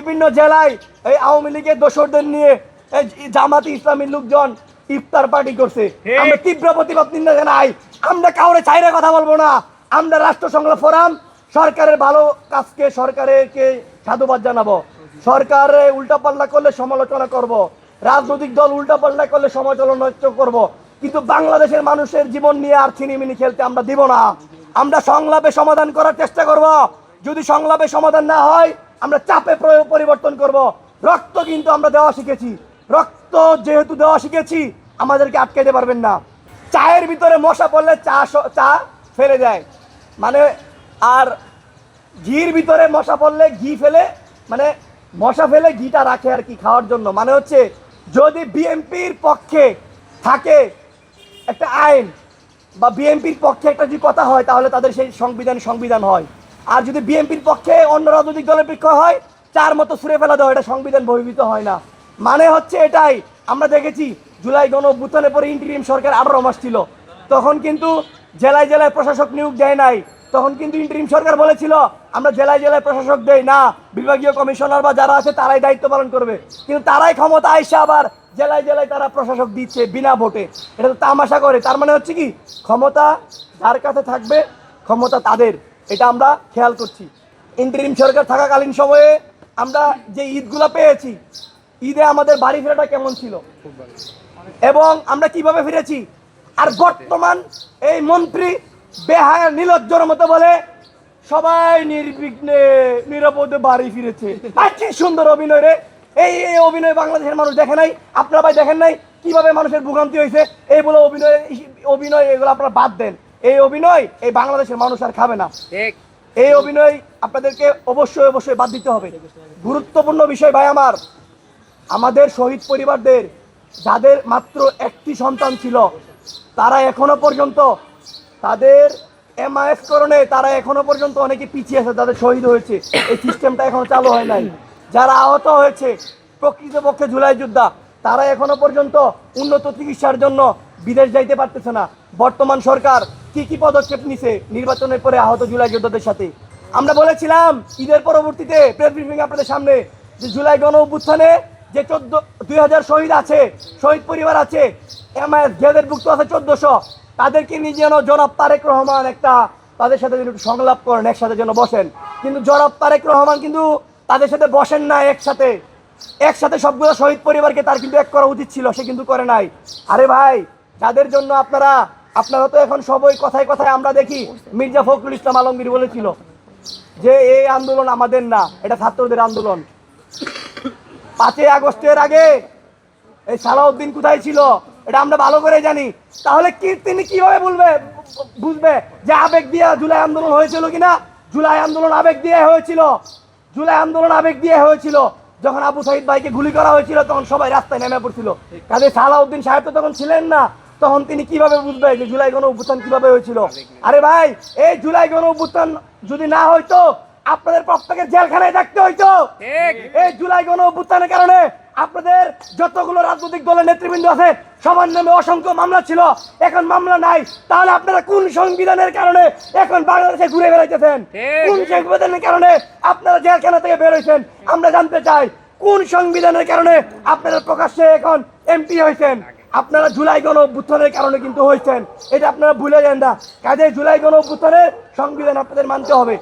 বিভিন্ন জেলায় এই আওয়ামী লীগের দোসরদের নিয়ে জামাতি ইসলামী লোকজন ইফতার পার্টি করছে। আমরা তীব্র প্রতিবাদ নিন্দা জানাই। আমরা কাউরে চাইরে কথা বলবো না। আমরা রাষ্ট্র সংগ্রাম ফোরাম সরকারের ভালো কাজকে সরকারকে সাধুবাদ জানাবো। সরকারে উল্টাপাল্টা করলে সমালোচনা করব, রাজনৈতিক দল উল্টাপাল্টা করলে সমালোচনা করব, কিন্তু বাংলাদেশের মানুষের জীবন নিয়ে আর ছিনিমিনি খেলতে আমরা দিব না। আমরা সংলাপে সমাধান করার চেষ্টা করব। যদি সংলাপে সমাধান না হয় আমরা চাপে পরিবর্তন করব। রক্ত কিন্তু আমরা দেওয়া শিখেছি। রক্ত যেহেতু দেওয়া শিখেছি আমাদেরকে আটকাইতে পারবেন না। চায়ের ভিতরে মশা পড়লে চা ফেলে দেয় মানে, আর ঘির ভিতরে মশা পড়লে ঘি ফেলে মানে মশা ফেলে ঘিটা রাখে আর কি খাওয়ার জন্য। মানে হচ্ছে যদি বিএনপির পক্ষে থাকে একটা আইন বা বিএনপির পক্ষে একটা যদি কথা হয় তাহলে তাদের সেই সংবিধান হয়। আর যদি বিএনপির পক্ষে অন্য রাজনৈতিক দলের পক্ষে হয় চার মতো ছুঁড়ে ফেলা দেওয়া, এটা সংবিধান বহির্ভূত হয় না। মানে হচ্ছে এটাই। আমরা দেখেছি জুলাই গণ অভ্যুত্থানের পরে ইন্টারিম সরকার 18 মাস ছিল, তখন কিন্তু জেলায় জেলায় প্রশাসক নিয়োগ দেয় নাই। তখন কিন্তু ইন্টারিম সরকার বলেছিল আমরা জেলায় জেলায় প্রশাসক দেই না, বিভাগীয় কমিশনার বা যারা আছে তারাই দায়িত্ব পালন করবে। কিন্তু তারাই ক্ষমতা আইসা আবার জেলায় জেলায় তারা প্রশাসক দিচ্ছে বিনা ভোটে। এটা তো তামাশা করে। তার মানে হচ্ছে কি ক্ষমতা যার কাছে থাকবে ক্ষমতা তাদের, এটা আমরা খেয়াল করছি। ইন্টারিম সরকার থাকাকালীন সময়ে আমরা যে ঈদগুলো পেয়েছি, ঈদে আমাদের বাড়ি ফেরাটা কেমন ছিল এবং আমরা কিভাবে ফিরেছি। আর বর্তমান এই মন্ত্রী বেহায়া নির্লজ্জের মতো বলে সবাই নির্বিঘ্নে নিরাপদে বাড়ি ফিরেছে। আর কি সুন্দর অভিনয় রে! এই অভিনয় বাংলাদেশের মানুষ দেখে নাই? আপনারা ভাই দেখেন নাই কিভাবে মানুষের ভোগান্তি হয়েছে? এই বলে অভিনয় এগুলো আপনারা বাদ দেন। এই অভিনয় এই বাংলাদেশের মানুষ আর খাবে না। এই অভিনয় আপনাদেরকে অবশ্যই বাদ দিতে হবে। গুরুত্বপূর্ণ বিষয় ভাই আমার, আমাদের শহীদ পরিবারদের যাদের মাত্র একটি সন্তান ছিল তারা এখনো পর্যন্ত তাদের এমআইএস করণে তারা এখনো পর্যন্ত অনেকে পিছিয়ে আছে। তাদের শহীদ হয়েছে, এই সিস্টেমটা এখনো চালু হয় নাই। যারা আহত হয়েছে প্রকৃতপক্ষে জুলাই যোদ্ধা, তারা এখনো পর্যন্ত উন্নত চিকিৎসার জন্য বিদেশ যাইতে পারতেছে না। বর্তমান সরকার কি পদক্ষেপ নিছে নির্বাচনের পরে আহত জুলাই যোদ্ধাদের সাথে? আমরা বলেছিলাম ঈদের পরবর্তীতে প্রেস ব্রিফিং আপনাদের সামনে যে জুলাই গণ অভ্যুত্থানে যে 2000 শহীদ আছে, শহীদ পরিবার আছে, এমআইএস যাদেরভুক্ত আছে 1400, তাদেরকে নিয়ে যেন জনাব তারেক রহমান একটা তাদের সাথে যেন একটু সংলাপ করেন, একসাথে যেন বসেন। কিন্তু জনাব তারেক রহমান কিন্তু তাদের সাথে বসেন না একসাথে সবগুলো শহীদ পরিবারকে তার কিন্তু এক করা উচিত ছিল, সে কিন্তু করে নাই। আরে ভাই, যাদের জন্য আপনারা তো এখন সবই কথায় কথায় আমরা দেখি মির্জা ফখরুল ইসলাম আলমগীর বলেছিল যে এই আন্দোলন আমাদের না, এটা ছাত্রদের আন্দোলন। 5ই আগস্টের আগে এই সালাউদ্দিন কোথায় ছিল এটা আমরা ভালো করে জানি। তাহলে তিনি কিভাবে বুঝবে যে আবেগ দিয়ে জুলাই আন্দোলন হয়েছিল কিনা? জুলাই আন্দোলন আবেগ দিয়ে হয়েছিল। যখন আবু সাইদ ভাইকে গুলি করা হয়েছিল তখন সবাই রাস্তায় নেমে পড়ছিল। কাজে সালাউদ্দিন সাহেব তো তখন ছিলেন না, তখন তিনি কিভাবে বুঝবে যে জুলাই গণ অভ্যুত্থান কিভাবে হয়েছিল? আরে ভাই, এই জুলাই গণ অভ্যুত্থান যদি না হইতো আপনাদের প্রত্যেকের জেলখানায় থাকতে হইতো। এই জুলাই গণ অভ্যুত্থানের কারণে আপনাদের যতগুলো রাজনৈতিক দলের নেতৃবৃন্দ আছে সবার নামে অসংখ্য মামলা ছিল, এখন মামলা নাই। তাহলে আপনারা কোন সংবিধানের কারণে এখন বাংলাদেশে ঘুরে বেড়াইতেছেন? কোন সংবিধানের কারণে আপনারা জেলখানা থেকে বের হয়েছেন? আমরা জানতে চাই কোন সংবিধানের কারণে আপনারা প্রকাশ্যে এখন এমপি হয়েছেন? আপনারা জুলাই গণ অভ্যুত্থানের কারণে কিন্তু হয়েছেন, এটা আপনারা ভুলে যান না। কাজে জুলাই গণ অভ্যুত্থানের সংবিধান আপনাদের মানতে হবে।